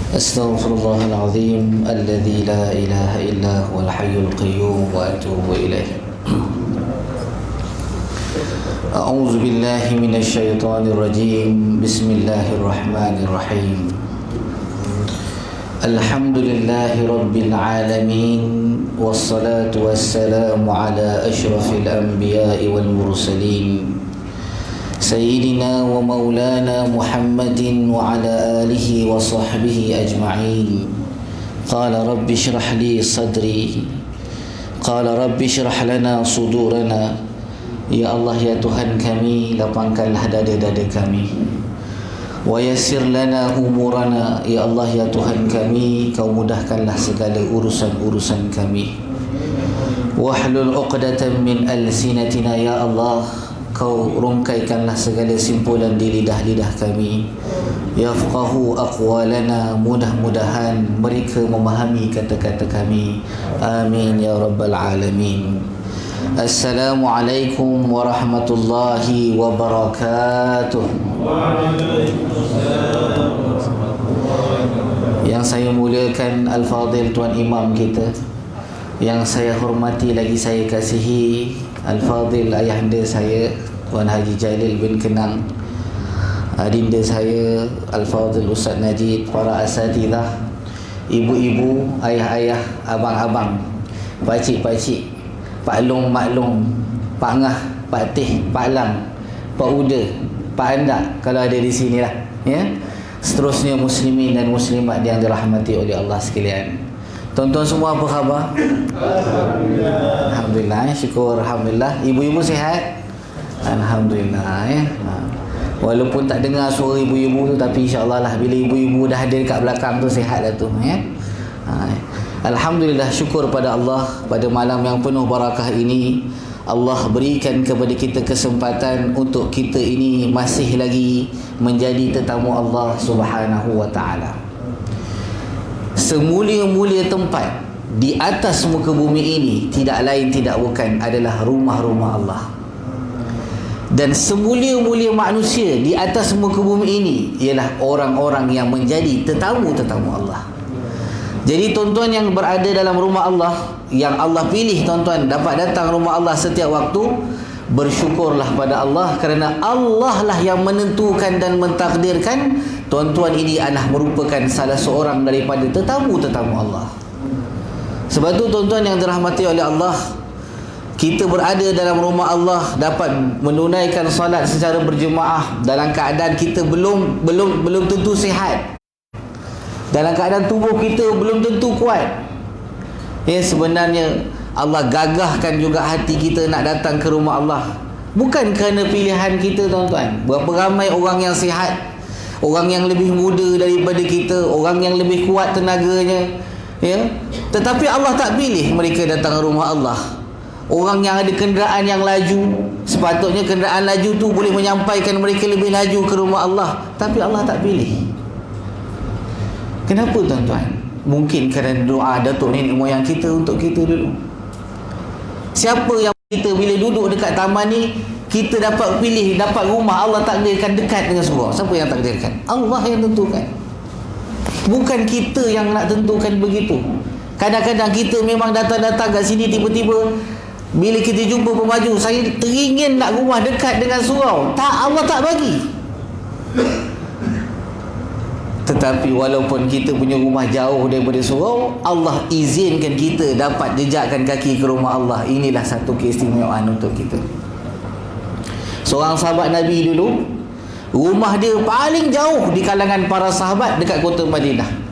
أستغفر الله العظيم الذي لا إله إلا هو الحي القيوم وأتوب إليه. أعوذ بالله من الشيطان الرجيم. بسم الله الرحمن الرحيم. الحمد لله رب العالمين، والصلاة والسلام على أشرف الأنبياء والمرسلين سيدنا ومولانا محمد وعلى آله وصحبه أجمعين. قال رب اشرح لي صدري، قال رب اشرح لنا صدورنا. Ya Allah, ya Tuhan kami, lapangkanlah dada-dada kami. Wa yassir lana umurana. Ya Allah, ya Tuhan kami, Kau mudahkanlah segala urusan-urusan kami. Wahlul uqdatan min alsinatina. Ya Allah, Kau rungkaikanlah segala simpulan di lidah-lidah kami. Yafqahu aqwalana. Mudah-mudahan mereka memahami kata-kata kami. Amin ya rabbal alamin. Assalamualaikum warahmatullahi wabarakatuh. Yang saya muliakan Al-Fadhil Tuan Imam kita, yang saya hormati lagi saya kasihi Al-Fadhil ayahanda saya Tuan Haji Jalil bin Kenang, adinda saya Al-Fadhil Ustaz Najib, para asatidah, ibu-ibu, ayah-ayah, abang-abang, pakcik-pakcik, Pak Long, Mak Long, Pak Ngah, Pak Teh, Pak Lang, Pak Uda, Pak Anda, kalau ada di sini lah, ya. Seterusnya muslimin dan muslimat yang dirahmati oleh Allah sekalian. Tuan-tuan semua apa khabar? Alhamdulillah. Alhamdulillah, syukur, alhamdulillah. Ibu-ibu sihat? Alhamdulillah, ya. Walaupun tak dengar suara ibu-ibu tu, tapi insya-Allah lah bila ibu-ibu dah ada dekat belakang tu sihat dah tu, ya. Alhamdulillah, syukur pada Allah pada malam yang penuh barakah ini. Allah berikan kepada kita kesempatan untuk kita ini masih lagi menjadi tetamu Allah Subhanahu wa taala. Semulia-mulia tempat di atas muka bumi ini tidak lain tidak bukan adalah rumah-rumah Allah. Dan semulia-mulia manusia di atas muka bumi ini ialah orang-orang yang menjadi tetamu-tetamu Allah. Jadi tuan-tuan yang berada dalam rumah Allah, yang Allah pilih tuan-tuan dapat datang rumah Allah setiap waktu, bersyukurlah pada Allah kerana Allah lah yang menentukan dan mentakdirkan tuan-tuan ini adalah merupakan salah seorang daripada tetamu-tetamu Allah. Sebab tu tuan-tuan yang dirahmati oleh Allah, kita berada dalam rumah Allah dapat menunaikan solat secara berjemaah dalam keadaan kita belum tentu sihat. Dalam keadaan tubuh kita belum tentu kuat. Ya, sebenarnya Allah gagahkan juga hati kita nak datang ke rumah Allah. Bukan kerana pilihan kita tuan-tuan. Berapa ramai orang yang sihat, orang yang lebih muda daripada kita, orang yang lebih kuat tenaganya, ya. Tetapi Allah tak pilih mereka datang ke rumah Allah. Orang yang ada kenderaan yang laju, sepatutnya kenderaan laju tu boleh menyampaikan mereka lebih laju ke rumah Allah, tapi Allah tak pilih. Kenapa tuan-tuan? Mungkin kerana doa datuk nenek moyang kita untuk kita dulu. Siapa yang kita bila duduk dekat taman ni, kita dapat pilih, dapat rumah, Allah takdirkan dekat dengan surau. Siapa yang takdirkan? Allah yang tentukan. Bukan kita yang nak tentukan begitu. Kadang-kadang kita memang datang-datang kat sini tiba-tiba bila kita jumpa pemaju, saya teringin nak rumah dekat dengan surau. Tak, Allah tak bagi. Tetapi walaupun kita punya rumah jauh daripada surau, Allah izinkan kita dapat jejakkan kaki ke rumah Allah. Inilah satu keistimewaan untuk kita. Seorang sahabat Nabi dulu, rumah dia paling jauh di kalangan para sahabat dekat kota Madinah.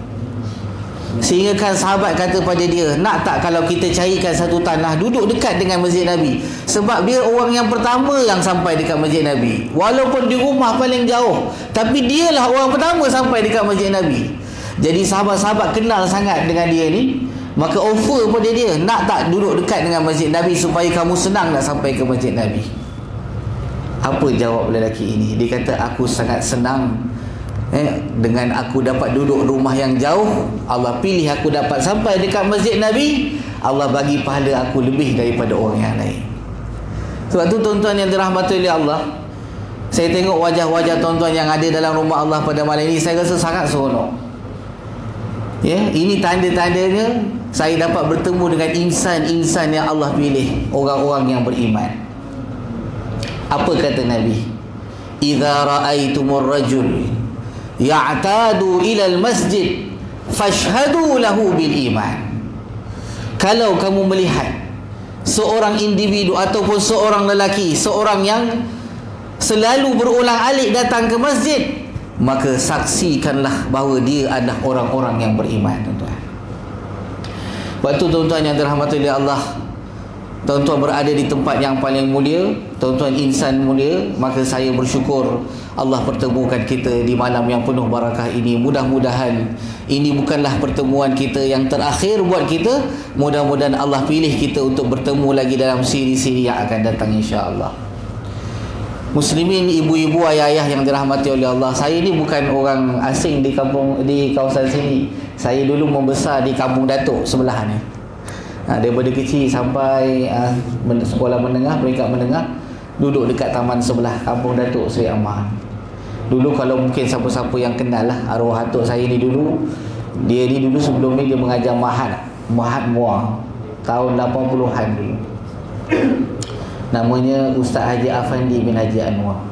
Sehingga kan sahabat kata pada dia, nak tak kalau kita carikan satu tanah duduk dekat dengan masjid Nabi? Sebab dia orang yang pertama yang sampai dekat masjid Nabi. Walaupun di rumah paling jauh, tapi dialah orang pertama sampai dekat masjid Nabi. Jadi sahabat-sahabat kenal sangat dengan dia ni. Maka offer pada dia, nak tak duduk dekat dengan masjid Nabi supaya kamu senang nak sampai ke masjid Nabi? Apa jawab lelaki ini? Dia kata, aku sangat senang dengan aku dapat duduk rumah yang jauh. Allah pilih aku dapat sampai dekat masjid Nabi. Allah bagi pahala aku lebih daripada orang yang lain. Sebab tu tuan-tuan yang dirahmati oleh Allah, saya tengok wajah-wajah tuan-tuan yang ada dalam rumah Allah pada malam ini, saya rasa sangat seronok. Ya, ini tanda-tandanya saya dapat bertemu dengan insan-insan yang Allah pilih, orang-orang yang beriman. Apa kata Nabi? Idza ra'aitumur rajul ya'tadu ila al-masjid fashhadu lahu bil iman. Kalau kamu melihat seorang individu ataupun seorang lelaki, seorang yang selalu berulang-alik datang ke masjid, maka saksikanlah bahawa dia adalah orang-orang yang beriman, tuan-tuan. Waktu tuan-tuan yang dirahmati oleh Allah, tuan-tuan berada di tempat yang paling mulia, tuan-tuan insan mulia, maka saya bersyukur Allah pertemukan kita di malam yang penuh barakah ini. Mudah-mudahan ini bukanlah pertemuan kita yang terakhir buat kita. Mudah-mudahan Allah pilih kita untuk bertemu lagi dalam siri-siri yang akan datang, insya-Allah. Muslimin, ibu-ibu, ayah-ayah yang dirahmati oleh Allah, saya ni bukan orang asing di kawasan sini. Saya dulu membesar di Kampung Datuk sebelah ni. Daripada kecil sampai sekolah menengah, peringkat menengah, duduk dekat taman sebelah Kampung Datuk Seri Aman. Dulu kalau mungkin siapa-siapa yang kenal lah arwah atuk saya ni dulu, dia ni dulu sebelum ni dia mengajar Mahat Muar tahun 80-an dulu. Namanya Ustaz Haji Afandi bin Haji Anwar.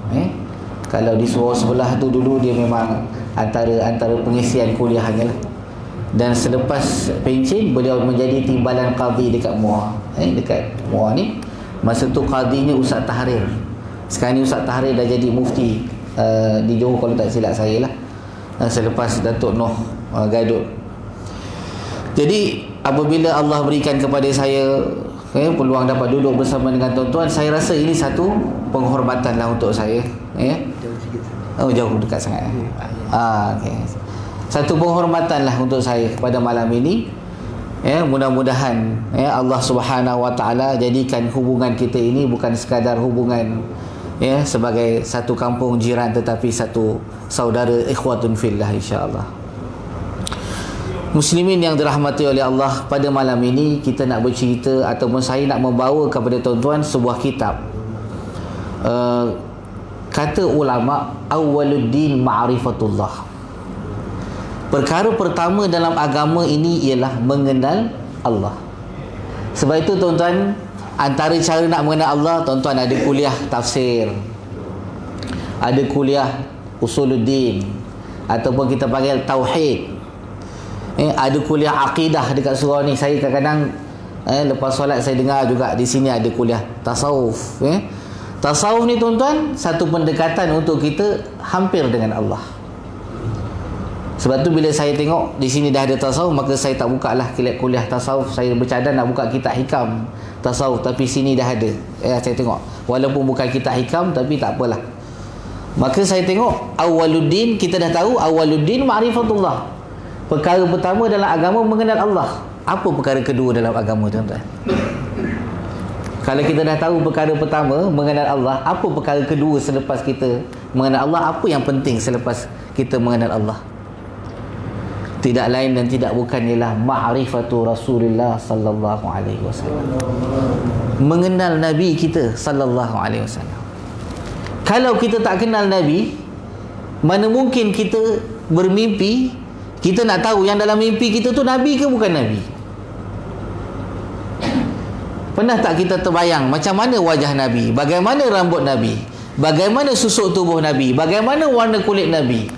Kalau di Surau sebelah tu dulu dia memang antara pengisian kuliahnya lah. Dan selepas pencen beliau menjadi timbalan qadi dekat Muar. Dekat Muar ni masa tu qadinya Ustaz Tahrir. Sekarang ni Ustaz Tahrir dah jadi mufti di Johor kalau tak silap saya lah, selepas Datuk Noh Gadut. Jadi apabila Allah berikan kepada saya peluang dapat duduk bersama dengan tuan-tuan, saya rasa ini satu penghormatan lah untuk saya. Jauh dekat sangat. Okay. Satu penghormatan lah untuk saya pada malam ini. Mudah-mudahan Allah Subhanahu Wa Taala jadikan hubungan kita ini bukan sekadar hubungan sebagai satu kampung jiran, tetapi satu saudara ikhwatun fillah, insya-Allah. Muslimin yang dirahmati oleh Allah, pada malam ini kita nak bercerita ataupun saya nak membawa kepada tuan-tuan sebuah kitab. Kata ulama, awwaluddin ma'rifatullah. Perkara pertama dalam agama ini ialah mengenal Allah. Sebab itu tuan-tuan, antara cara nak mengenal Allah, tuan-tuan ada kuliah tafsir, ada kuliah usuluddin, ataupun kita panggil tauhid. Ada kuliah akidah dekat surau ni. Saya kadang-kadang lepas solat saya dengar juga di sini ada kuliah tasawuf. Tasawuf ni tuan-tuan satu pendekatan untuk kita hampir dengan Allah. Sebab tu bila saya tengok di sini dah ada tasawuf, maka saya tak buka lah kuliah tasawuf. Saya bercadang nak buka kitab hikam tasawuf, tapi sini dah ada. Saya tengok walaupun bukan kitab hikam, tapi tak apalah. Maka saya tengok awwaluddin, kita dah tahu awwaluddin ma'rifatullah. Perkara pertama dalam agama mengenal Allah. Apa perkara kedua dalam agama, tuan-tuan? Kalau kita dah tahu perkara pertama mengenal Allah, apa perkara kedua selepas kita mengenal Allah? Apa yang penting selepas kita mengenal Allah? Tidak lain dan tidak bukan ialah ma'rifatu Rasulullah sallallahu alaihi wasallam. Mengenal Nabi kita sallallahu alaihi wasallam. Kalau kita tak kenal Nabi, mana mungkin kita bermimpi kita nak tahu yang dalam mimpi kita tu Nabi ke bukan Nabi? Pernah tak kita terbayang macam mana wajah Nabi, bagaimana rambut Nabi, bagaimana susuk tubuh Nabi, bagaimana warna kulit Nabi?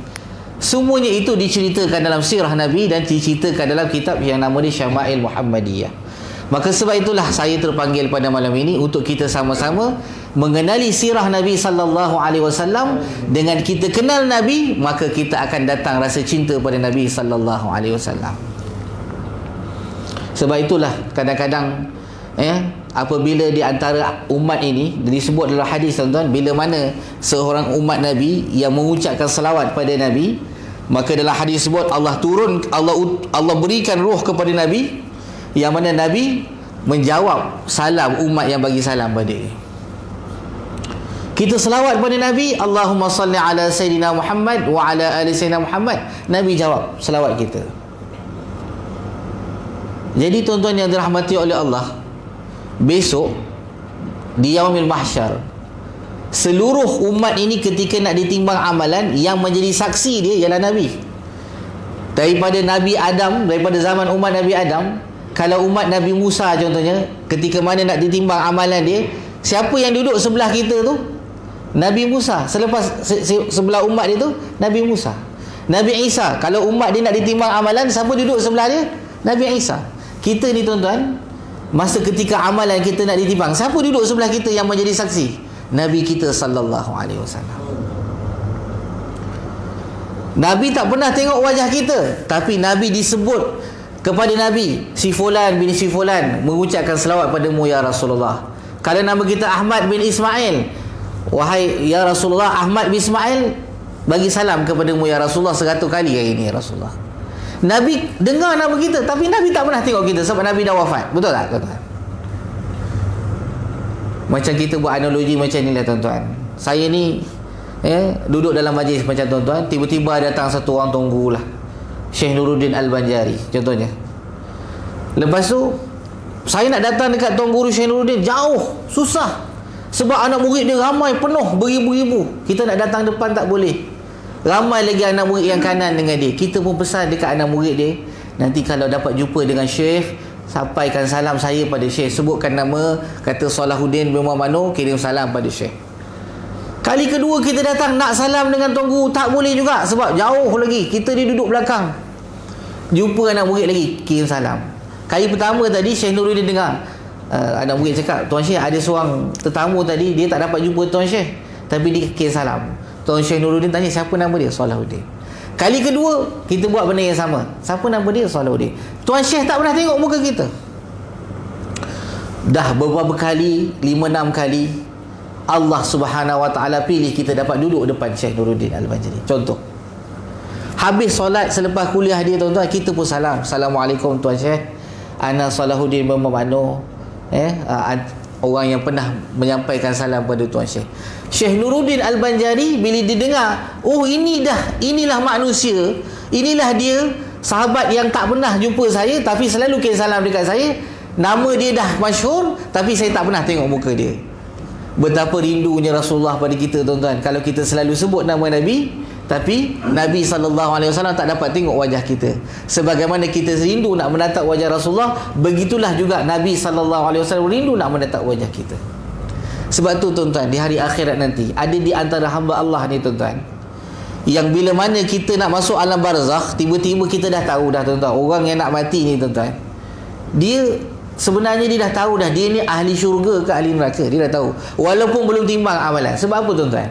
Semuanya itu diceritakan dalam sirah Nabi dan diceritakan dalam kitab yang nama dia Syama'il Muhammadiyah. Maka sebab itulah saya terpanggil pada malam ini untuk kita sama-sama mengenali sirah Nabi sallallahu alaihi wasallam. Dengan kita kenal Nabi, maka kita akan datang rasa cinta pada Nabi sallallahu alaihi wasallam. Sebab itulah kadang-kadang apabila di antara umat ini disebut dalam hadis, tuan-tuan, bila mana seorang umat Nabi yang mengucapkan selawat pada Nabi, maka dalam hadis sebut Allah berikan ruh kepada Nabi, yang mana Nabi menjawab salam umat yang bagi salam pada dia. Kita selawat pada Nabi, Allahumma salli ala Sayyidina Muhammad wa ala ali Sayyidina Muhammad, Nabi jawab selawat kita. Jadi tuan-tuan yang dirahmati oleh Allah, besok di Yaumil Mahsyar, seluruh umat ini ketika nak ditimbang amalan, yang menjadi saksi dia ialah Nabi. Daripada Nabi Adam, daripada zaman umat Nabi Adam, kalau umat Nabi Musa contohnya, ketika mana nak ditimbang amalan dia, siapa yang duduk sebelah kita tu? Nabi Musa. Selepas sebelah umat dia tu Nabi Musa. Nabi Isa, kalau umat dia nak ditimbang amalan, siapa duduk sebelah dia? Nabi Isa. Kita ni tuan-tuan, masa ketika amalan kita nak ditimbang, siapa duduk sebelah kita yang menjadi saksi? Nabi kita sallallahu alaihi wasallam. Nabi tak pernah tengok wajah kita, tapi Nabi disebut kepada Nabi, si fulan bin si fulan mengucapkan selawat padamu ya Rasulullah. Kalau nama kita Ahmad bin Ismail, wahai ya Rasulullah, Ahmad bin Ismail bagi salam kepadamu ya Rasulullah 100 kali hari ini ya Rasulullah. Nabi dengar nama kita, tapi Nabi tak pernah tengok kita sebab Nabi dah wafat. Betul tak tuan-tuan? Macam kita buat analogi macam ni lah tuan-tuan. Saya ni duduk dalam majlis macam tuan-tuan, tiba-tiba datang satu orang tunggu lah, Syekh Nuruddin Al-Banjari contohnya. Lepas tu saya nak datang dekat Tuan Guru Syekh Nuruddin, jauh, susah, sebab anak murid dia ramai, penuh, beribu-ribu. Kita nak datang depan tak boleh, ramai lagi anak murid yang kanan dengan dia. Kita pun pesan dekat anak murid dia, nanti kalau dapat jumpa dengan Syekh, sampaikan salam saya pada Syekh, sebutkan nama, kata Salahuddin bin Mano, kirim salam pada Syekh. Kali kedua kita datang nak salam dengan Tuan Guru, tak boleh juga sebab jauh lagi, kita dia duduk belakang. Jumpa anak murid lagi, kirim salam. Kali pertama tadi Syekh Nuruddin dengar, anak murid cakap, Tuan Syekh ada seorang tetamu tadi, dia tak dapat jumpa Tuan Syekh, tapi dia kirim salam. Tuan Syekh Nuruddin tanya, siapa nama dia? Salahuddin. Kali kedua kita buat benda yang sama, siapa nama dia? Salahuddin. Tuan Syekh tak pernah tengok muka kita. Dah beberapa kali, 5-6 kali Allah Subhanahu Wa Taala pilih kita dapat duduk depan Syekh Nuruddin Al-Banjari. Contoh, habis solat selepas kuliah dia tuan-tuan, kita pun salam, Assalamualaikum Tuan Syekh, ana Salahuddin bin Mano, orang yang pernah menyampaikan salam pada Tuan Syekh. Syekh Nuruddin Al-Banjari bila didengar, oh inilah manusia, inilah dia, sahabat yang tak pernah jumpa saya tapi selalu kirim salam dekat saya. Nama dia dah masyhur tapi saya tak pernah tengok muka dia. Betapa rindunya Rasulullah pada kita tuan-tuan. Kalau kita selalu sebut nama Nabi, tapi Nabi SAW tak dapat tengok wajah kita. Sebagaimana kita rindu nak menatap wajah Rasulullah, begitulah juga Nabi SAW rindu nak menatap wajah kita. Sebab tu tuan-tuan, di hari akhirat nanti, ada di antara hamba Allah ni tuan-tuan, yang bila mana kita nak masuk alam barzakh, tiba-tiba kita dah tahu dah tuan-tuan, orang yang nak mati ni tuan-tuan, dia sebenarnya dia dah tahu dah, dia ni ahli syurga ke ahli neraka, dia dah tahu, walaupun belum timbang amalan. Sebab apa tuan-tuan?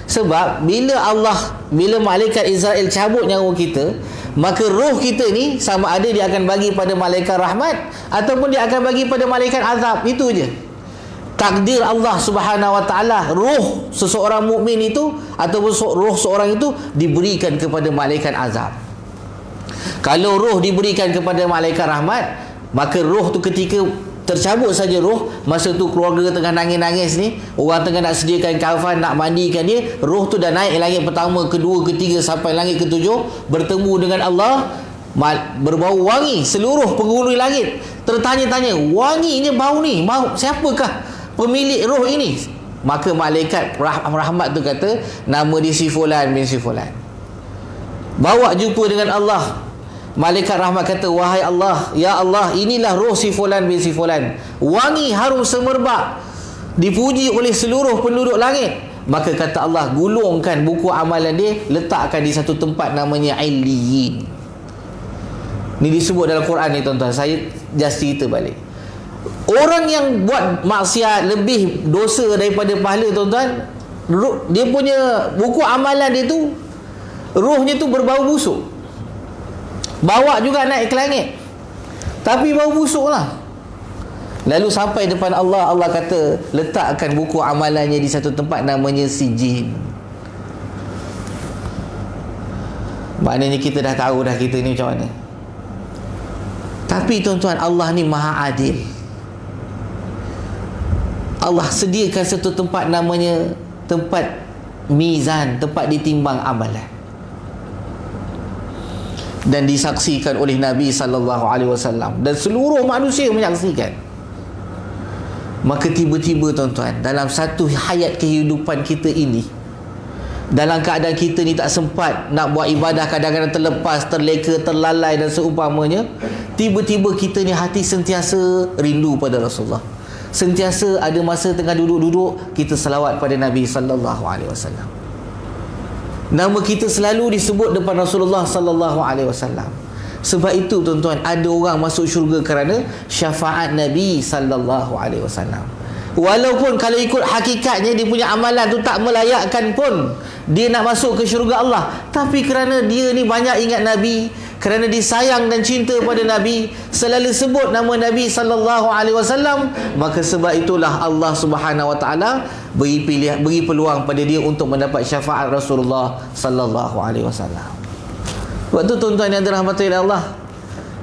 Sebab bila malaikat Israel cabut nyawa kita, maka roh kita ni sama ada dia akan bagi pada malaikat rahmat ataupun dia akan bagi pada malaikat azab. Itu je takdir Allah Subhanahu Wa Taala. Roh seseorang mukmin itu ataupun roh seorang itu diberikan kepada malaikat azab. Kalau roh diberikan kepada malaikat rahmat, maka roh tu ketika tercabut saja roh, masa tu keluarga tengah nangis-nangis ni, orang tengah nak sediakan kafan, nak mandikan dia, roh tu dah naik langit pertama, kedua, ketiga sampai langit ketujuh, bertemu dengan Allah, berbau wangi. Seluruh penghuni langit tertanya-tanya, wanginya bau ni, siapakah pemilik roh ini? Maka malaikat rahmat tu kata, nama dia si fulan bin si fulan. Bawa jumpa dengan Allah. Malaikat rahmat kata, wahai Allah, ya Allah, inilah roh si fulan bin si fulan, wangi harum semerbak, dipuji oleh seluruh penduduk langit. Maka kata Allah, gulungkan buku amalan dia, letakkan di satu tempat namanya Illiyin. Ni disebut dalam Quran ni tuan-tuan. Saya just cerita balik. Orang yang buat maksiat lebih dosa daripada pahala tuan-tuan, dia punya buku amalan dia tu, rohnya tu berbau busuk. Bawa juga naik ke langit, tapi bau busuk lah. Lalu sampai depan Allah, Allah kata, letakkan buku amalannya di satu tempat namanya Sijin. Maknanya kita dah tahu dah kita ni macam mana. Tapi tuan-tuan, Allah ni maha adil. Allah sediakan satu tempat namanya tempat mizan, tempat ditimbang amalan, dan disaksikan oleh Nabi SAW dan seluruh manusia menyaksikan. Maka tiba-tiba tuan-tuan, dalam satu hayat kehidupan kita ini, dalam keadaan kita ni tak sempat nak buat ibadah, kadang-kadang terlepas, terleka, terlalai dan seumpamanya, tiba-tiba kita ni hati sentiasa rindu pada Rasulullah. Sentiasa ada masa tengah duduk-duduk, kita selawat pada Nabi sallallahu alaihi wasallam. Nama kita selalu disebut depan Rasulullah sallallahu alaihi wasallam. Sebab itu tuan-tuan, ada orang masuk syurga kerana syafaat Nabi sallallahu alaihi wasallam. Walaupun kalau ikut hakikatnya dia punya amalan tu tak melayakkan pun dia nak masuk ke syurga Allah, tapi kerana dia ni banyak ingat Nabi, kerana dia sayang dan cinta pada Nabi, selalu sebut nama Nabi sallallahu alaihi wasallam, maka sebab itulah Allah Subhanahu wa taala beri peluang pada dia untuk mendapat syafaat Rasulullah sallallahu alaihi wasallam. Waktu tuan-tuan yang dirahmati oleh Allah,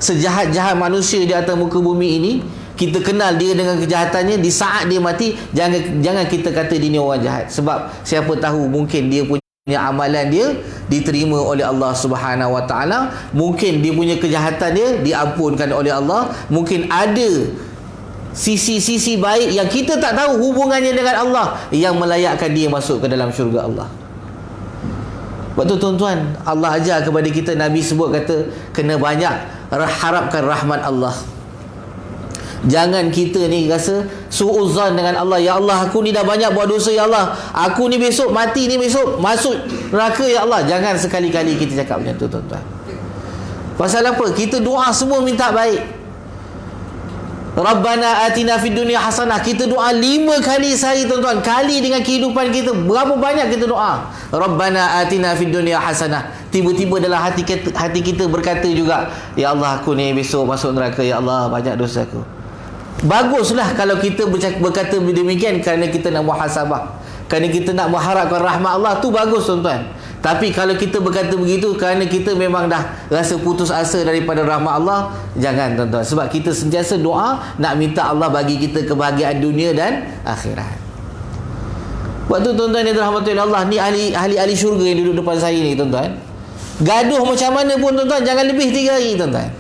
sejahat-jahat manusia di atas muka bumi ini, kita kenal dia dengan kejahatannya, di saat dia mati, jangan kita kata dia ni orang jahat. Sebab siapa tahu mungkin dia punya amalan dia diterima oleh Allah Subhanahu wa taala, mungkin dia punya kejahatan dia diampunkan oleh Allah, mungkin ada sisi-sisi baik yang kita tak tahu hubungannya dengan Allah yang melayakkan dia masuk ke dalam syurga Allah. Waktu tuan-tuan, Allah ajar kepada kita, Nabi sebut kata kena banyak harapkan rahmat Allah. Jangan kita ni rasa suuzan dengan Allah. Ya Allah, aku ni dah banyak buat dosa, ya Allah, aku ni besok mati ni, besok masuk neraka, ya Allah. Jangan sekali-kali kita cakap macam tu tuan-tuan. Pasal apa? Kita doa semua minta baik. Rabbana atina fid dunya hasanah, kita doa 5 kali sehari tuan-tuan. Kali dengan kehidupan kita, berapa banyak kita doa Rabbana atina fid dunya hasanah. Tiba-tiba dalam hati kita berkata juga, ya Allah, aku ni besok masuk neraka, ya Allah, banyak dosa aku. Baguslah kalau kita berkata demikian kerana kita nak muhasabah, kerana kita nak mengharapkan rahmat Allah, tu bagus tuan-tuan. Tapi kalau kita berkata begitu kerana kita memang dah rasa putus asa daripada rahmat Allah, jangan tuan-tuan. Sebab kita sentiasa doa nak minta Allah bagi kita kebahagiaan dunia dan akhirat. Waktu tuan-tuan yang dirahmati oleh Allah, ni ahli syurga yang duduk depan saya ni tuan-tuan, gaduh macam mana pun tuan-tuan, jangan lebih 3 hari tuan-tuan.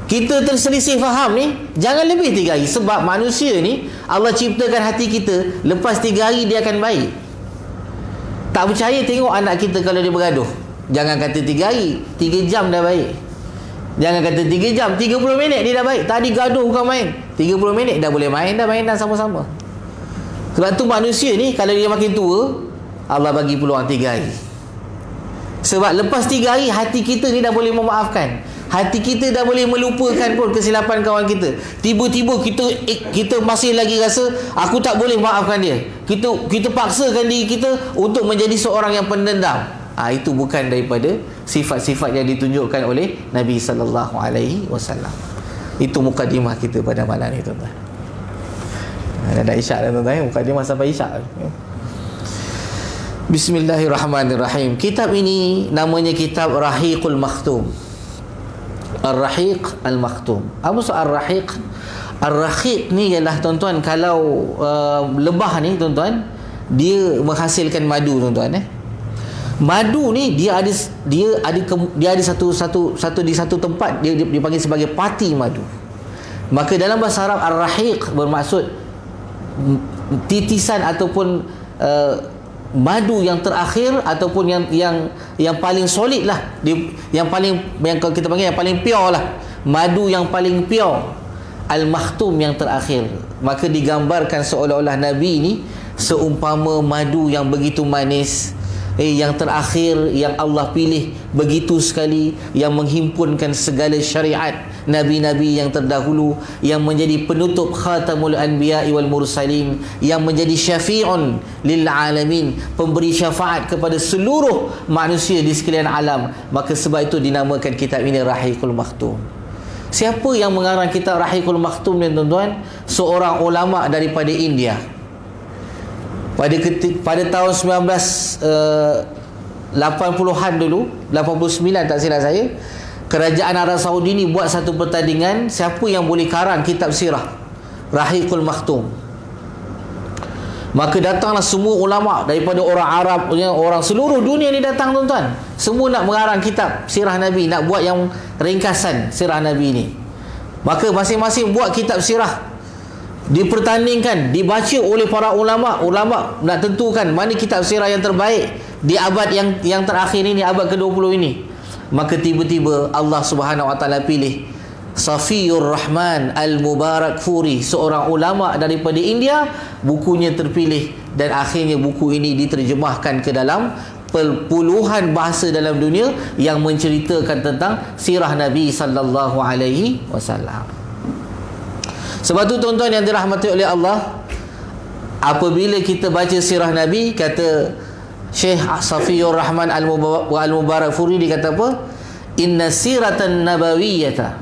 Kita terselisih faham ni, jangan lebih 3 hari. Sebab manusia ni Allah ciptakan hati kita, lepas 3 hari dia akan baik. Tak percaya, tengok anak kita kalau dia bergaduh. Jangan kata 3 hari, 3 jam dah baik. Jangan kata 3 jam, 30 minit dia dah baik. Tadi gaduh bukan main, 30 minit dah boleh main dah sama-sama. Sebab tu manusia ni kalau dia makin tua, Allah bagi peluang 3 hari. Sebab lepas 3 hari, hati kita ni dah boleh memaafkan. Hati kita dah boleh melupakan pun kesilapan kawan kita. Tiba-tiba kita masih lagi rasa aku tak boleh maafkan dia. Kita paksakan diri kita untuk menjadi seorang yang pendendam. Itu bukan daripada sifat-sifat yang ditunjukkan oleh Nabi sallallahu alaihi wasallam. Itu mukadimah kita pada malam ni tuan-tuan. Dah isyak dah tuan-tuan, mukadimah sampai isyak. Bismillahirrahmanirrahim. Kitab ini namanya kitab Rahiqul Makhtum. Ar-Rahiq Al-Makhtum. Apa maksud Ar-Rahiq? Ar-Rahiq ni ialah tuan-tuan, kalau lebah ni tuan-tuan, dia menghasilkan madu tuan-tuan. Madu ni dia ada satu di satu tempat dia dipanggil sebagai pati madu. Maka dalam bahasa Arab Ar-Rahiq bermaksud titisan ataupun madu yang terakhir ataupun yang paling solid lah, yang kita panggil yang paling pure lah, madu yang paling pure, al-makhtum yang terakhir. Maka digambarkan seolah-olah Nabi ni seumpama madu yang begitu manis, yang terakhir, yang Allah pilih begitu sekali, yang menghimpunkan segala syariat Nabi-Nabi yang terdahulu, yang menjadi penutup khatamul anbiya'i wal mursalin, yang menjadi syafi'un lil alamin, pemberi syafaat kepada seluruh manusia di sekalian alam. Maka sebab itu dinamakan kitab ini Rahiqul Makhtum. Siapa yang mengarang kitab Rahiqul Makhtum ni tuan-tuan? Seorang ulama daripada India. Pada tahun 1980-an dulu, 89 tak silap saya, kerajaan Arab Saudi ni buat satu pertandingan siapa yang boleh karang kitab sirah Rahiqul Makhtum. Maka datanglah semua ulama daripada orang Arab, orang seluruh dunia ni datang tuan-tuan. Semua nak mengarang kitab sirah Nabi, nak buat yang ringkasan sirah Nabi ni. Maka masing-masing buat kitab sirah, dipertandingkan, dibaca oleh para ulama. Ulama nak tentukan mana kitab sirah yang terbaik, di abad yang terakhir ini, abad ke-20 ini, maka tiba-tiba Allah Subhanahu Wa Taala pilih Safiyur Rahman Al-Mubarakfuri, seorang ulama daripada India. Bukunya terpilih dan akhirnya buku ini diterjemahkan ke dalam puluhan bahasa dalam dunia yang menceritakan tentang sirah Nabi sallallahu alaihi wasallam. Sebab tu tuan-tuan yang dirahmati oleh Allah, apabila kita baca sirah Nabi, kata Syekh Safiyur Rahman Al-Mubarakfuri, dia kata apa? Inna siratan nabawiyyata,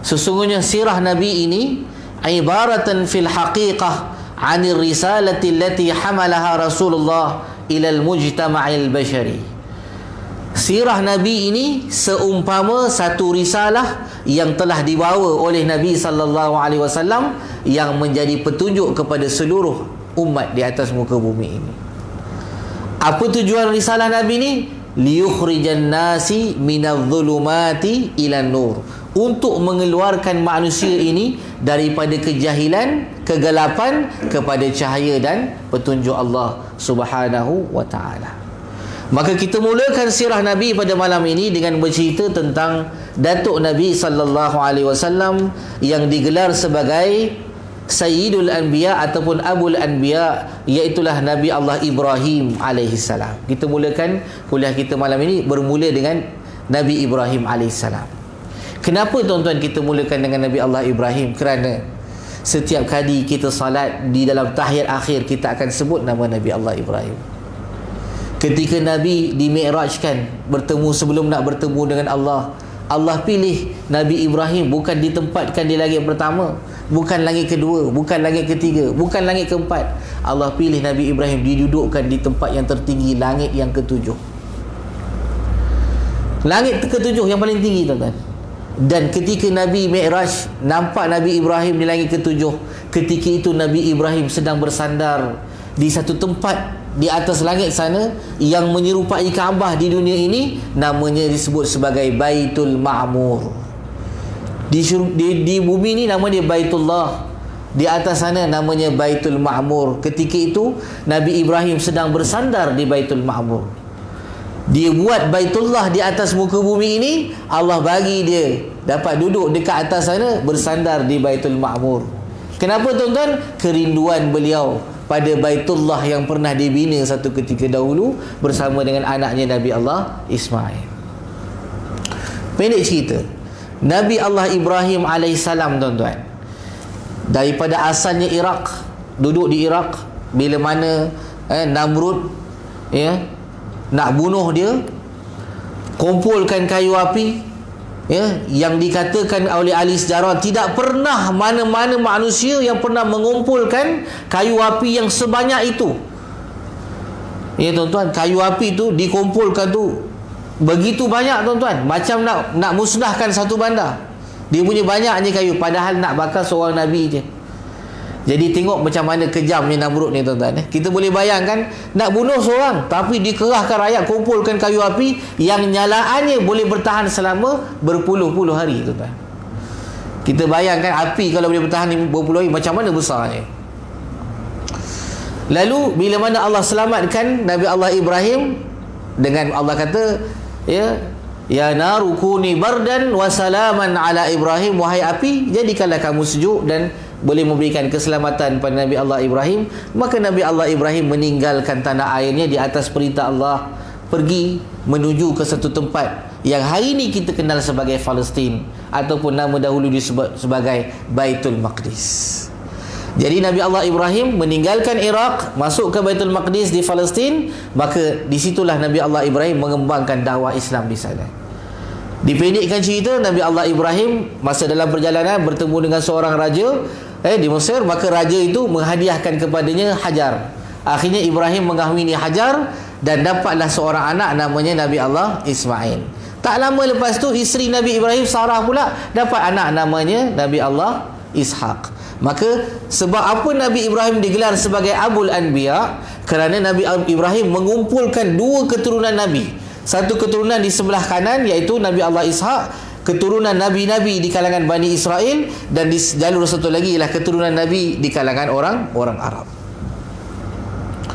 sesungguhnya sirah Nabi ini ibaratan fil haqiqah anir risalati allati hamalaha Rasulullah ila al-mujtama'il bashari. Sirah Nabi ini seumpama satu risalah yang telah dibawa oleh Nabi sallallahu alaihi wasallam yang menjadi petunjuk kepada seluruh umat di atas muka bumi ini. Apa tujuan risalah Nabi ni? Liyukhrijan nasi minadh-dhulumati ilan nur, untuk mengeluarkan manusia ini daripada kejahilan, kegelapan kepada cahaya dan petunjuk Allah Subhanahu wa taala. Maka kita mulakan sirah Nabi pada malam ini dengan bercerita tentang datuk Nabi sallallahu alaihi wasallam yang digelar sebagai Sayyidul Anbiya ataupun Abul Anbiya, iaitulah Nabi Allah Ibrahim alaihissalam. Kita mulakan kuliah kita malam ini bermula dengan Nabi Ibrahim alaihissalam. Kenapa tuan-tuan kita mulakan dengan Nabi Allah Ibrahim? Kerana setiap kali kita salat di dalam tahiyat akhir, kita akan sebut nama Nabi Allah Ibrahim. Ketika Nabi di-mi'rajkan, bertemu sebelum nak bertemu dengan Allah, Allah pilih Nabi Ibrahim bukan ditempatkan di langit pertama, bukan langit kedua, bukan langit ketiga, bukan langit keempat. Allah pilih Nabi Ibrahim didudukkan di tempat yang tertinggi, langit yang ketujuh. Langit ketujuh yang paling tinggi, tuan-tuan. Dan ketika Nabi Mi'raj, nampak Nabi Ibrahim di langit ketujuh. Ketika itu Nabi Ibrahim sedang bersandar di satu tempat di atas langit sana yang menyerupai Kaabah di dunia ini, namanya disebut sebagai Baitul Ma'mur. Di bumi ni nama dia Baitullah, di atas sana namanya Baitul Ma'mur. Ketika itu Nabi Ibrahim sedang bersandar di Baitul Ma'mur. Dia buat Baitullah di atas muka bumi ini, Allah bagi dia dapat duduk dekat atas sana, bersandar di Baitul Ma'mur. Kenapa tuan-tuan? Kerinduan beliau pada Baitullah yang pernah dibina satu ketika dahulu bersama dengan anaknya Nabi Allah Ismail. Pendek cerita, Nabi Allah Ibrahim alaihissalam, tuan-tuan, daripada asalnya Iraq, duduk di Iraq. Bila mana Namrud nak bunuh dia, kumpulkan kayu api, yang dikatakan oleh ahli sejarah tidak pernah mana-mana manusia yang pernah mengumpulkan kayu api yang sebanyak itu. Tuan-tuan, kayu api tu dikumpulkan tu begitu banyak, tuan-tuan, macam nak musnahkan satu bandar. Dia punya banyaknya kayu, padahal nak bakar seorang Nabi je. Jadi tengok macam mana kejamnya Namrud ni, tuan-tuan. Kita boleh bayangkan nak bunuh seorang, tapi dikerahkan rakyat kumpulkan kayu api yang nyalaannya boleh bertahan selama berpuluh-puluh hari, tuan-tuan. Kita bayangkan api kalau boleh bertahan berpuluh hari, macam mana besarnya. Lalu bila mana Allah selamatkan Nabi Allah Ibrahim, dengan Allah kata, ya naru kuni bardan wa salaman ala Ibrahim, wahai api, jadikanlah kamu sejuk dan boleh memberikan keselamatan pada Nabi Allah Ibrahim. Maka Nabi Allah Ibrahim meninggalkan tanah airnya di atas perintah Allah, pergi menuju ke satu tempat yang hari ini kita kenal sebagai Palestin, ataupun nama dahulu disebut sebagai Baitul Maqdis. Jadi Nabi Allah Ibrahim meninggalkan Iraq, masuk ke Baitul Maqdis di Palestin. Maka disitulah Nabi Allah Ibrahim mengembangkan dakwah Islam di sana. Dipendekkan cerita, Nabi Allah Ibrahim masa dalam perjalanan bertemu dengan seorang raja di Mesir. Maka raja itu menghadiahkan kepadanya Hajar. Akhirnya Ibrahim mengahwini Hajar dan dapatlah seorang anak namanya Nabi Allah Ismail. Tak lama lepas tu isteri Nabi Ibrahim, Sarah, pula dapat anak namanya Nabi Allah Ishaq. Maka sebab apa Nabi Ibrahim digelar sebagai Abul Anbiya? Kerana Nabi Ibrahim mengumpulkan dua keturunan Nabi. Satu keturunan di sebelah kanan, iaitu Nabi Allah Ishaq, keturunan Nabi-Nabi di kalangan Bani Israel, dan di jalur satu lagi ialah keturunan Nabi di kalangan orang Arab.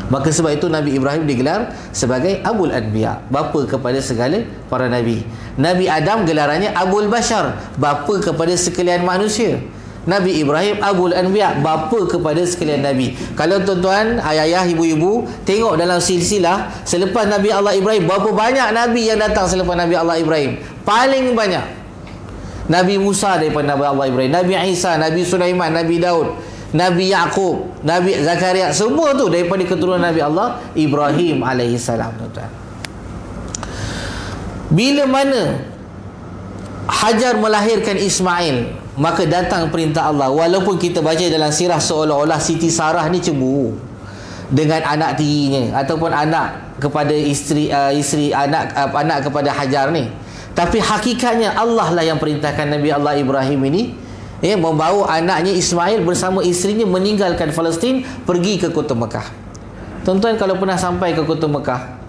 Maka sebab itu Nabi Ibrahim digelar sebagai Abul Anbiya, bapa kepada segala para nabi. Nabi Adam gelarannya Abul Bashar, bapa kepada sekalian manusia. Nabi Ibrahim Abul Anbiya, bapa kepada sekalian nabi. Kalau tuan-tuan, ayah-ayah, ibu-ibu tengok dalam silsilah, selepas Nabi Allah Ibrahim, berapa banyak nabi yang datang selepas Nabi Allah Ibrahim? Paling banyak Nabi Musa daripada Nabi Allah Ibrahim, Nabi Isa, Nabi Sulaiman, Nabi Daud, Nabi Yaqub, Nabi Zakaria, semua tu daripada keturunan Nabi Allah Ibrahim alaihissalam, tuan-tuan. Bila mana Hajar melahirkan Ismail, maka datang perintah Allah. Walaupun kita baca dalam sirah seolah-olah Siti Sarah ni cemburu dengan anak tirinya ataupun anak kepada anak kepada Hajar ni, tapi hakikatnya Allah lah yang perintahkan Nabi Allah Ibrahim ini membawa anaknya Ismail bersama isterinya meninggalkan Palestin, pergi ke kota Mekah. Tuan-tuan kalau pernah sampai ke kota Mekah,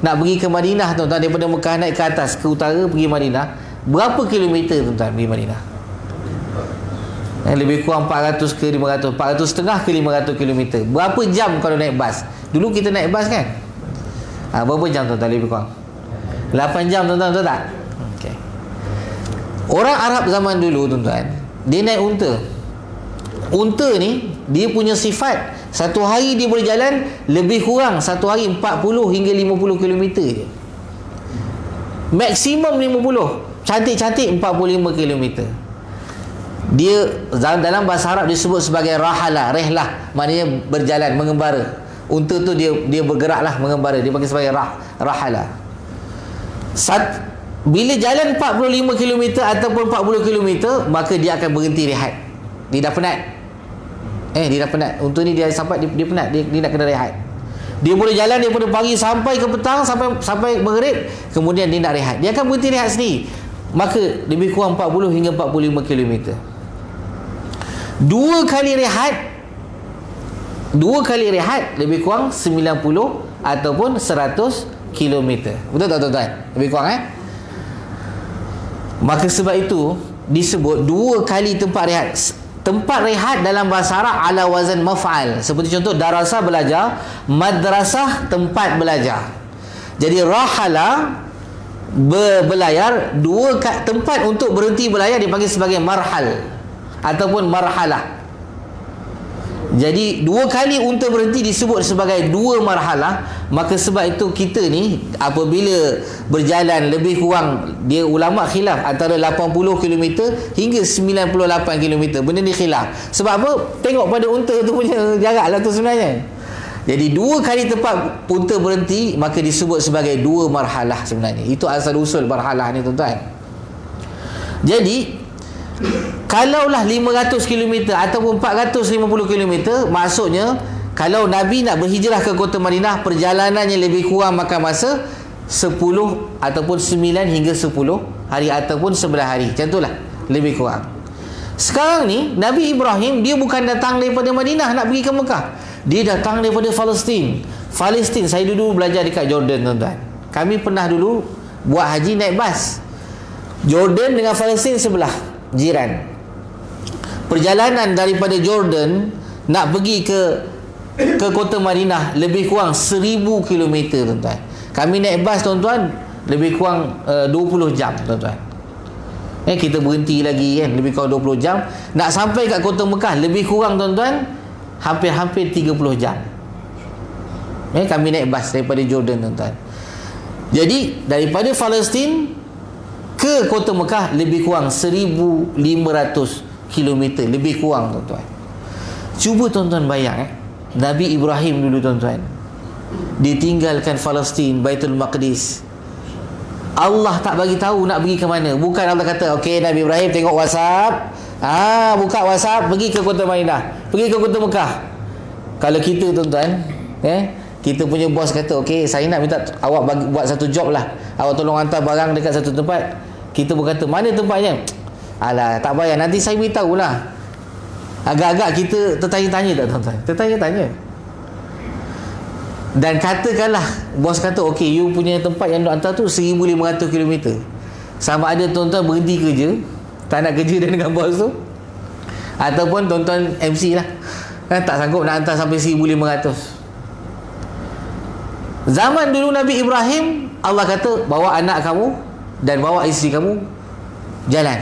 nak pergi ke Madinah, tuan-tuan, daripada Mekah naik ke atas ke utara pergi Madinah, berapa kilometer tuan-tuan pergi Madinah? Lebih kurang 400 ke 500, 400 setengah ke 500 kilometer. Berapa jam kalau naik bas? Dulu kita naik bas kan? Berapa jam tuan-tuan lebih kurang? 8 jam tuan-tuan, betul tak? Okay. Orang Arab zaman dulu tuan-tuan, dia naik unta. Unta ni dia punya sifat, satu hari dia boleh jalan lebih kurang satu hari 40 hingga 50 kilometer je. Maksimum 50, cantik-cantik 45 kilometer. Dia dalam bahasa Arab disebut sebagai rahala, rehlah, maknanya berjalan, mengembara. Unta tu dia bergeraklah, mengembara, dia panggil sebagai rahala. Bila jalan 45 km ataupun 40 km, maka dia akan berhenti rehat. Dia dah penat. Dia dah penat. Unta ni dia sampai dia penat, dia nak kena rehat. Dia boleh jalan daripada pagi sampai ke petang, sampai maghrib, kemudian dia nak rehat. Dia akan berhenti rehat sendiri. Maka lebih kurang 40 hingga 45 km. Dua kali rehat lebih kurang 90 ataupun 100 km. Betul tak tuan-tuan? Lebih kurang Maka sebab itu disebut dua kali tempat rehat. Tempat rehat dalam bahasa Arab ala wazan maf'al. Seperti contoh darasah belajar, madrasah tempat belajar. Jadi rahala berlayar, dua tempat untuk berhenti berlayar dipanggil sebagai marhal ataupun marhalah. Jadi dua kali unta berhenti disebut sebagai dua marhalah. Maka sebab itu kita ni apabila berjalan lebih kurang, dia ulama khilaf antara 80 km hingga 98 km. Benda ni khilaf. Sebab apa? Tengok pada unta tu punya jarak lah tu sebenarnya. Jadi dua kali tempat unta berhenti, maka disebut sebagai dua marhalah sebenarnya. Itu asal usul marhalah ni tuan-tuan. Jadi kalaulah 500 km ataupun 450 km, maksudnya kalau Nabi nak berhijrah ke kota Madinah, perjalanannya lebih kurang makan masa 10 ataupun 9 hingga 10 hari ataupun 11 hari. Macam itulah lebih kurang. Sekarang ni Nabi Ibrahim dia bukan datang daripada Madinah nak pergi ke Mekah. Dia datang daripada Palestin. Saya dulu belajar dekat Jordan, tuan-tuan. Kami pernah dulu buat haji naik bas. Jordan dengan Palestin sebelah, jiran. Perjalanan daripada Jordan nak pergi ke kota Madinah lebih kurang 1000 km, tuan-tuan. Kami naik bas, tuan-tuan, lebih kurang 20 jam, tuan-tuan. Kita berhenti lagi kan, lebih kurang 20 jam. Nak sampai kat kota Mekah lebih kurang, tuan-tuan, hampir 30 jam. Kami naik bas daripada Jordan, tuan-tuan. Jadi daripada Palestin ke kota Mekah lebih kurang 1500 km lebih kurang, tuan-tuan. Cuba tuan-tuan bayang Nabi Ibrahim dulu, tuan-tuan, ditinggalkan Palestin, Baitul Maqdis. Allah tak bagi tahu nak pergi ke mana. Bukan Allah kata, okey Nabi Ibrahim tengok WhatsApp, buka WhatsApp, pergi ke kota Madinah, pergi ke kota Mekah. Kalau kita, tuan-tuan, kita punya bos kata, okey saya nak minta awak buat satu job lah, awak tolong hantar barang dekat satu tempat. Kita berkata, mana tempatnya? Alah, tak payah, nanti saya beritahu lah. Agak-agak kita tertanya-tanya tak, tuan-tuan? Tertanya-tanya. Dan katakanlah bos kata, okey, you punya tempat yang nak hantar tu 1500 km. Sama ada tuan-tuan berhenti kerja, tak nak kerja dengan bos tu, ataupun tuan-tuan MC lah, tak sanggup nak hantar sampai 1500. Zaman dulu Nabi Ibrahim, Allah kata bawa anak kamu dan bawa isteri kamu jalan.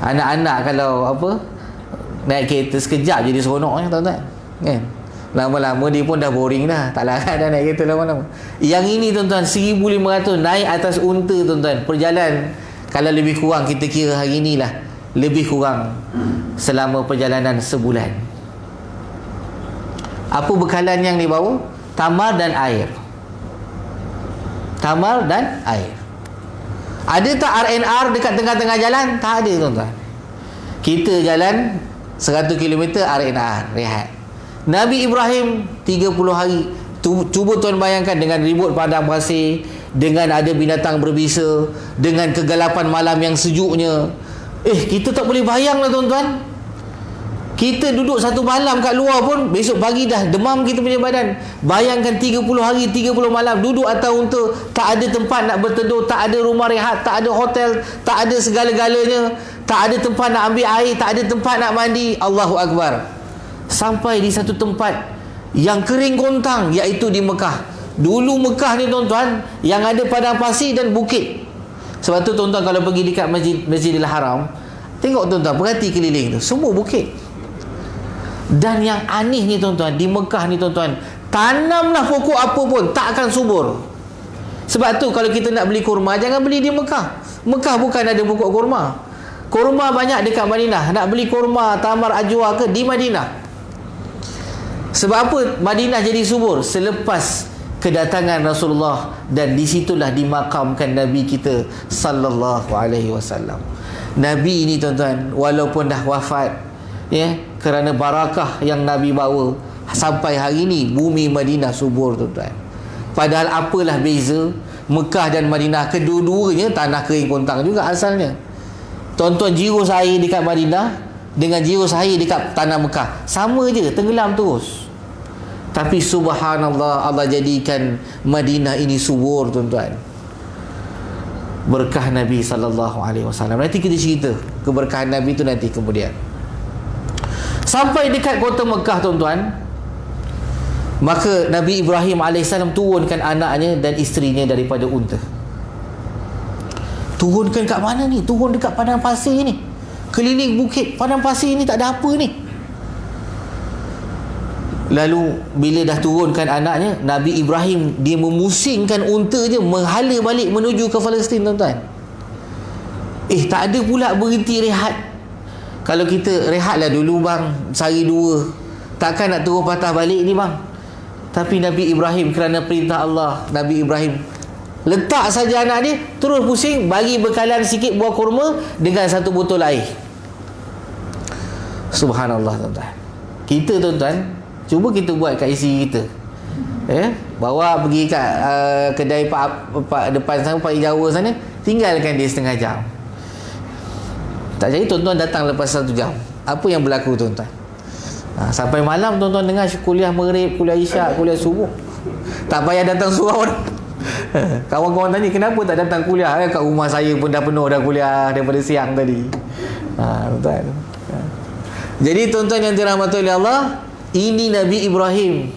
Anak-anak kalau apa naik kereta sekejap jadi seronoknya, tuan-tuan, kan? Lama-lama dia pun dah boring dah, tak larat dah naik kereta lama-lama. Yang ini tuan-tuan 1,500 naik atas unta, tuan-tuan, perjalanan kalau lebih kurang kita kira hari inilah lebih kurang selama perjalanan sebulan. Apa bekalan yang dibawa? Tamar dan air. Tamar dan air. Ada tak R&R dekat tengah-tengah jalan? Tak ada, tuan-tuan. Kita jalan 100 km R&R, rehat. Nabi Ibrahim 30 hari. Cuba tuan bayangkan dengan ribut padang pasir, dengan ada binatang berbisa, dengan kegelapan malam yang sejuknya. Kita tak boleh bayang lah, tuan-tuan. Kita duduk satu malam kat luar pun besok pagi dah demam kita punya badan. Bayangkan 30 hari 30 malam duduk atas unta, tak ada tempat nak berteduh, tak ada rumah rehat, tak ada hotel, tak ada segala-galanya, tak ada tempat nak ambil air, tak ada tempat nak mandi. Allahu Akbar. Sampai di satu tempat yang kering kontang, iaitu di Mekah. Dulu Mekah ni, tuan-tuan, yang ada padang pasir dan bukit. Sebab tu, tuan-tuan, kalau pergi dekat Masjidil Haram, tengok, tuan-tuan, perhati keliling tu, semua bukit. Dan yang aneh ni, tuan-tuan, di Mekah ni, tuan-tuan, tanamlah pokok apa pun tak akan subur. Sebab tu kalau kita nak beli kurma, jangan beli di Mekah. Mekah bukan ada pokok kurma. Kurma banyak dekat Madinah. Nak beli kurma tamar ajwa ke di Madinah. Sebab apa Madinah jadi subur? Selepas kedatangan Rasulullah, dan disitulah dimakamkan Nabi kita sallallahu alaihi wasallam. Nabi ini, tuan-tuan, walaupun dah wafat, kerana barakah yang Nabi bawa, sampai hari ini bumi Madinah subur, tuan-tuan. Padahal apalah beza Mekah dan Madinah, kedua-duanya tanah kering kontang juga asalnya. Tuan-tuan, jirus air dekat Madinah dengan jirus air dekat tanah Mekah sama je, tenggelam terus. Tapi subhanallah, Allah jadikan Madinah ini subur, tuan-tuan, berkah Nabi sallallahu alaihi wasallam. Nanti kita cerita keberkahan Nabi itu nanti kemudian. Sampai dekat kota Mekah, tuan-tuan, maka Nabi Ibrahim AS turunkan anaknya dan isterinya daripada unta. Turunkan kat mana ni? Turun dekat padang pasir ni, keliling bukit, padang pasir ni tak ada apa ni. Lalu bila dah turunkan anaknya, Nabi Ibrahim dia memusingkan unta je, menghala balik menuju ke Palestin, tuan-tuan. Tak ada pula berhenti rehat. Kalau kita rehatlah dulu bang, sehari dua, takkan nak turun patah balik ni bang. Tapi Nabi Ibrahim, kerana perintah Allah, Nabi Ibrahim letak saja anak dia, terus pusing, bagi bekalan sikit buah kurma dengan satu botol air. Subhanallah, tuan-tuan. Kita, tuan-tuan, cuba kita buat kat isi kita, bawa pergi kat kedai pak depan sana, Pak Jawa sana, tinggalkan dia setengah jam. Tak jadi, tuan-tuan datang lepas 1 jam. Apa yang berlaku, tuan-tuan? Sampai malam, tuan-tuan dengar kuliah maghrib, kuliah isyak, kuliah subuh. Tak payah datang surau dah. Kawan-kawan tanya, kenapa tak datang kuliah? Kat rumah saya pun dah penuh dah kuliah daripada siang tadi. Tuan-tuan. Jadi, tuan-tuan yang dirahmati oleh Allah, ini Nabi Ibrahim.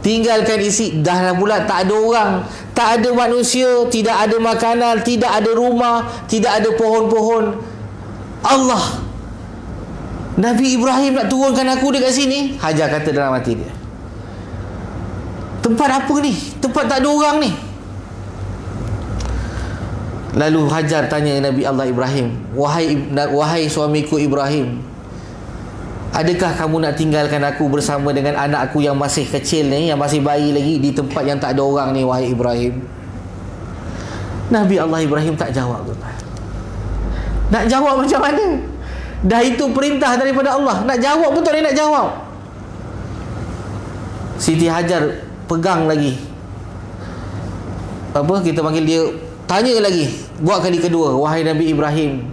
Tinggalkan isi, dah pula tak ada orang, tak ada manusia, tidak ada makanan, tidak ada rumah, tidak ada pohon-pohon. Allah, Nabi Ibrahim nak turunkan aku dekat sini. Hajar kata dalam hati dia, tempat apa ni? Tempat tak ada orang ni. Lalu Hajar tanya Nabi Allah Ibrahim, wahai suamiku Ibrahim, adakah kamu nak tinggalkan aku bersama dengan anakku yang masih kecil ni, yang masih bayi lagi, di tempat yang tak ada orang ni, wahai Ibrahim? Nabi Allah Ibrahim tak jawab, tuan-tuan. Nak jawab macam mana? Dah itu perintah daripada Allah. Nak jawab pun tak boleh nak jawab. Siti Hajar pegang lagi. Kita panggil dia, tanya lagi, buat kali kedua, wahai Nabi Ibrahim,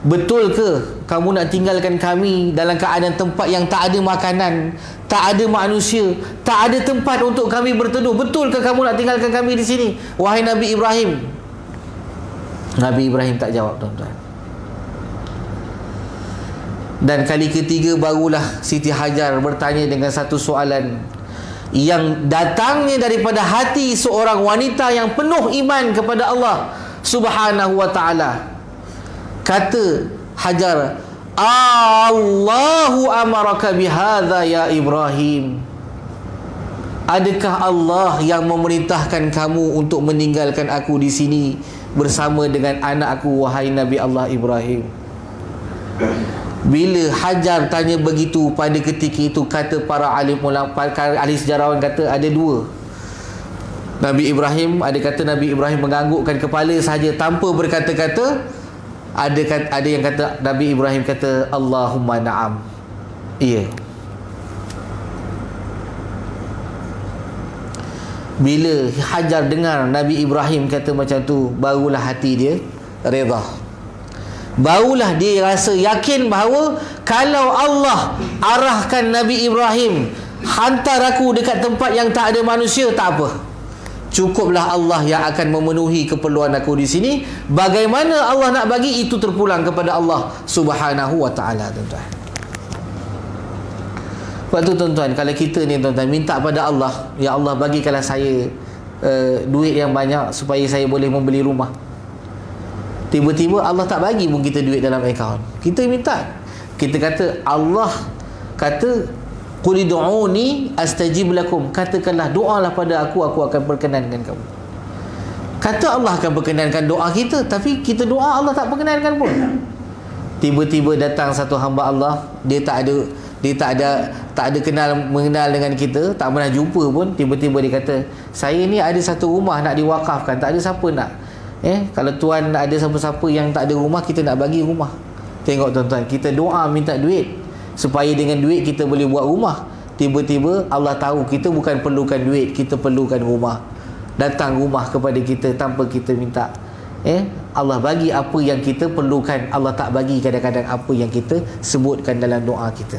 betul ke kamu nak tinggalkan kami dalam keadaan tempat yang tak ada makanan, tak ada manusia, tak ada tempat untuk kami berteduh? Betul ke kamu nak tinggalkan kami di sini, wahai Nabi Ibrahim? Nabi Ibrahim tak jawab, tuan-tuan. Dan kali ketiga barulah Siti Hajar bertanya dengan satu soalan, yang datangnya daripada hati seorang wanita yang penuh iman kepada Allah Subhanahu wa ta'ala. Kata Hajar, Allahu amaraka bihadza ya Ibrahim. Adakah Allah yang memerintahkan kamu untuk meninggalkan aku di sini bersama dengan anak aku, wahai Nabi Allah Ibrahim? Bila Hajar tanya begitu pada ketika itu, kata para alim ulama, ahli sejarawan kata ada dua. Nabi Ibrahim, ada kata Nabi Ibrahim menganggukkan kepala sahaja tanpa berkata-kata. Ada yang kata Nabi Ibrahim kata Allahumma na'am. Iya. Bila Hajar dengar Nabi Ibrahim kata macam tu, barulah hati dia redha. Barulah dia rasa yakin bahawa kalau Allah arahkan Nabi Ibrahim hantar aku dekat tempat yang tak ada manusia, tak apa. Cukuplah Allah yang akan memenuhi keperluan aku di sini. Bagaimana Allah nak bagi, itu terpulang kepada Allah Subhanahu wa ta'ala, tuan-tuan. Sebab tu tuan-tuan, kalau kita ni tuan-tuan minta pada Allah, ya Allah bagikanlah saya duit yang banyak supaya saya boleh membeli rumah. Tiba-tiba Allah tak bagi pun kita duit dalam akaun. Kita minta, kita kata Allah kata qul ud'uni astajib lakum, katakanlah doalah pada aku akan perkenankan kamu. Kata Allah akan perkenankan doa kita, tapi kita doa Allah tak perkenankan pun. Tiba-tiba datang satu hamba Allah, dia tak ada mengenal dengan kita, tak pernah jumpa pun. Tiba-tiba dia kata, saya ni ada satu rumah nak diwakafkan, tak ada siapa nak. Kalau tuan ada siapa-siapa yang tak ada rumah, kita nak bagi rumah. Tengok tuan-tuan, kita doa minta duit supaya dengan duit kita boleh buat rumah. Tiba-tiba Allah tahu kita bukan perlukan duit, kita perlukan rumah. Datang rumah kepada kita tanpa kita minta. Allah bagi apa yang kita perlukan. Allah tak bagi kadang-kadang apa yang kita sebutkan dalam doa kita.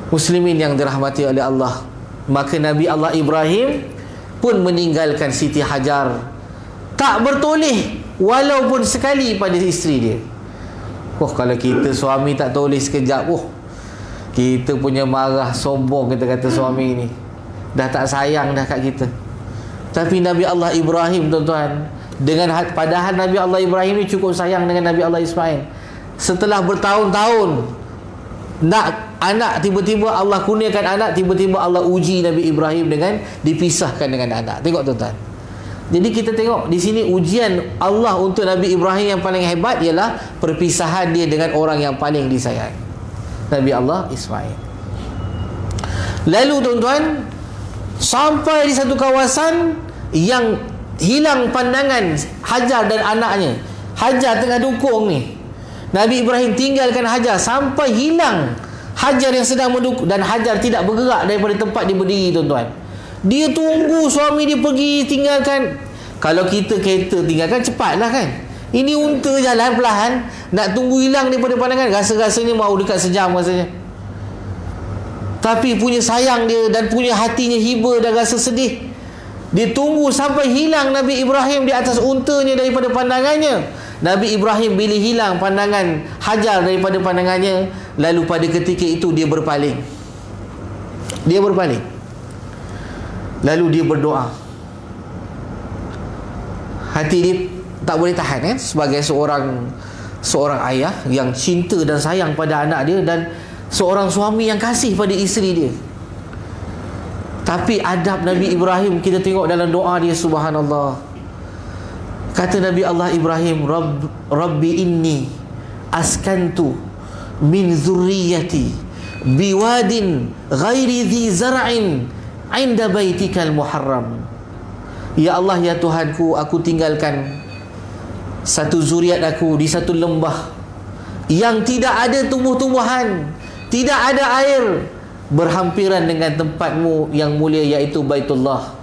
Muslimin yang dirahmati oleh Allah, maka Nabi Allah Ibrahim pun meninggalkan Siti Hajar, tak bertoleh walaupun sekali pada isteri dia. Kalau kita suami tak toleh sekejap, kita punya marah, sombong, kita kata suami ni dah tak sayang dah kat kita. Tapi Nabi Allah Ibrahim tuan-tuan, padahal Nabi Allah Ibrahim ni cukup sayang dengan Nabi Allah Ismail. Setelah bertahun-tahun nak anak, tiba-tiba Allah kurniakan anak, tiba-tiba Allah uji Nabi Ibrahim dengan dipisahkan dengan anak. Tengok tuan-tuan. Jadi kita tengok di sini ujian Allah untuk Nabi Ibrahim yang paling hebat ialah perpisahan dia dengan orang yang paling disayang, Nabi Allah Ismail. Lalu tuan-tuan, sampai di satu kawasan yang hilang pandangan Hajar dan anaknya. Hajar tengah dukung ni, Nabi Ibrahim tinggalkan Hajar sampai hilang Hajar yang sedang mendukung, dan Hajar tidak bergerak daripada tempat dia berdiri tuan-tuan. Dia tunggu suami dia pergi, tinggalkan. Kalau kita kereta tinggalkan cepatlah kan. Ini unta jalan perlahan, nak tunggu hilang daripada pandangan, rasa-rasanya mau dekat sejam rasanya. Tapi punya sayang dia dan punya hatinya hiba dan rasa sedih. Dia tunggu sampai hilang Nabi Ibrahim di atas untanya daripada pandangannya. Nabi Ibrahim bila hilang pandangan Hajar daripada pandangannya, lalu pada ketika itu dia berpaling. Lalu dia berdoa. Hati dia tak boleh tahan kan, sebagai seorang ayah yang cinta dan sayang pada anak dia, dan seorang suami yang kasih pada isteri dia. Tapi adab Nabi Ibrahim kita tengok dalam doa dia, subhanallah. Kata Nabi Allah Ibrahim, Rabbi inni askantu min zurriyati biwadin ghairi dhi zar'in inda baitikal muharram. Ya Allah, ya Tuhanku, aku tinggalkan satu zuriat aku di satu lembah yang tidak ada tumbuh-tumbuhan, tidak ada air, berhampiran dengan tempatmu yang mulia, iaitu Baitullah.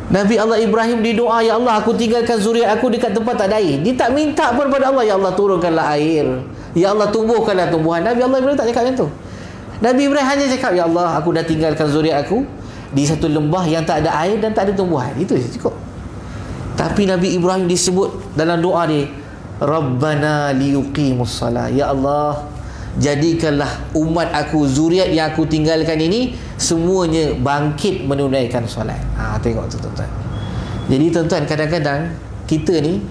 Nabi Allah Ibrahim didoa, ya Allah, aku tinggalkan zuriat aku dekat tempat tak ada air. Dia tak minta pun pada Allah, ya Allah turunkanlah air, ya Allah tumbuhkanlah tumbuhan. Nabi Allah Ibrahim tak cakap macam tu. Nabi Ibrahim hanya cakap, ya Allah, aku dah tinggalkan zuriat aku di satu lembah yang tak ada air dan tak ada tumbuhan. Itu cukup. Tapi Nabi Ibrahim disebut dalam doa dia, Rabbana liyuqimus salah. Ya Allah, jadikanlah umat aku, zuriat yang aku tinggalkan ini semuanya bangkit menunaikan solat. Tengok tu tuan-tuan. Jadi tuan-tuan, kadang-kadang kita ni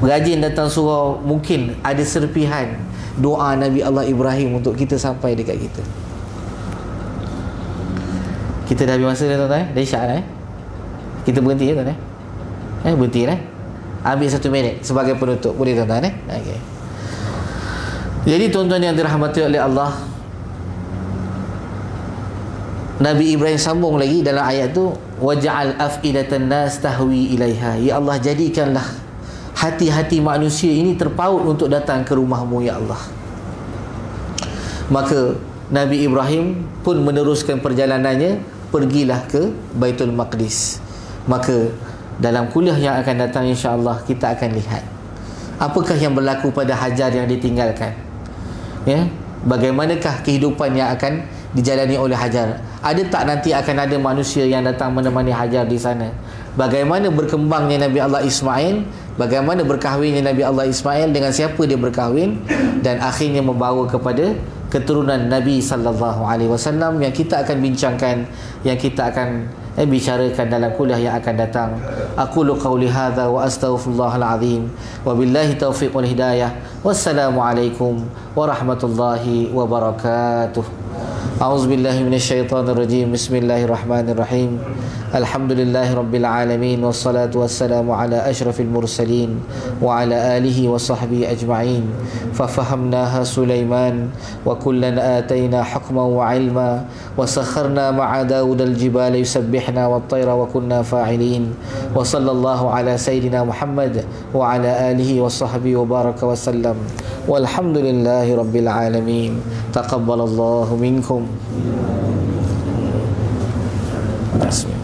rajin datang surau, mungkin ada serpihan doa Nabi Allah Ibrahim untuk kita sampai dekat kita. Kita dah habis masa dah tuan-tuan, dah isyak dah. Kita berhenti ya tuan-tuan. Berhenti dah. Ambil 1 minit sebagai penutup, boleh tuan-tuan okey. Jadi tuan-tuan yang dirahmati oleh Allah, Nabi Ibrahim sambung lagi dalam ayat tu, waj'al af'idatan nas tahwi ilaiha. Ya Allah, jadikanlah hati-hati manusia ini terpaut untuk datang ke rumahmu ya Allah. Maka Nabi Ibrahim pun meneruskan perjalanannya, pergilah ke Baitul Maqdis. Maka dalam kuliah yang akan datang insya-Allah kita akan lihat apakah yang berlaku pada Hajar yang ditinggalkan. Ya, bagaimanakah kehidupan yang akan dijalani oleh Hajar? Ada tak nanti akan ada manusia yang datang menemani Hajar di sana? Bagaimana berkembangnya Nabi Allah Ismail? Bagaimana berkahwinnya Nabi Allah Ismail? Dengan siapa dia berkahwin? Dan akhirnya membawa kepada keturunan Nabi sallallahu alaihi wasallam yang kita akan bincangkan, yang kita akan bicarakan dalam kuliah yang akan datang. Aqulu qawli hadza wa astaghfirullahal azim wa billahi taufiq wal hidayah. Wassalamualaikum warahmatullahi wabarakatuh. A'udzu billahi minasyaitonir rajim. Bismillahirrahmanirrahim. Alhamdulillahi rabbil alamin wassalatu wassalamu ala asyrafil mursalin wa ala alihi wa sahbihi ajma'in. Fa fahamnaha Sulaiman wa kullan atayna hukman wa ilma wa sakharna ma'a Daud al-jibala yusabbihna wat-tayra wa kunna fa'ilin. Wa sallallahu ala sayidina Muhammad wa ala alihi wa sahbihi wa baraka wa sallam. Walhamdulillahi rabbil alamin. Taqabbalallahu minkum. Bismillah.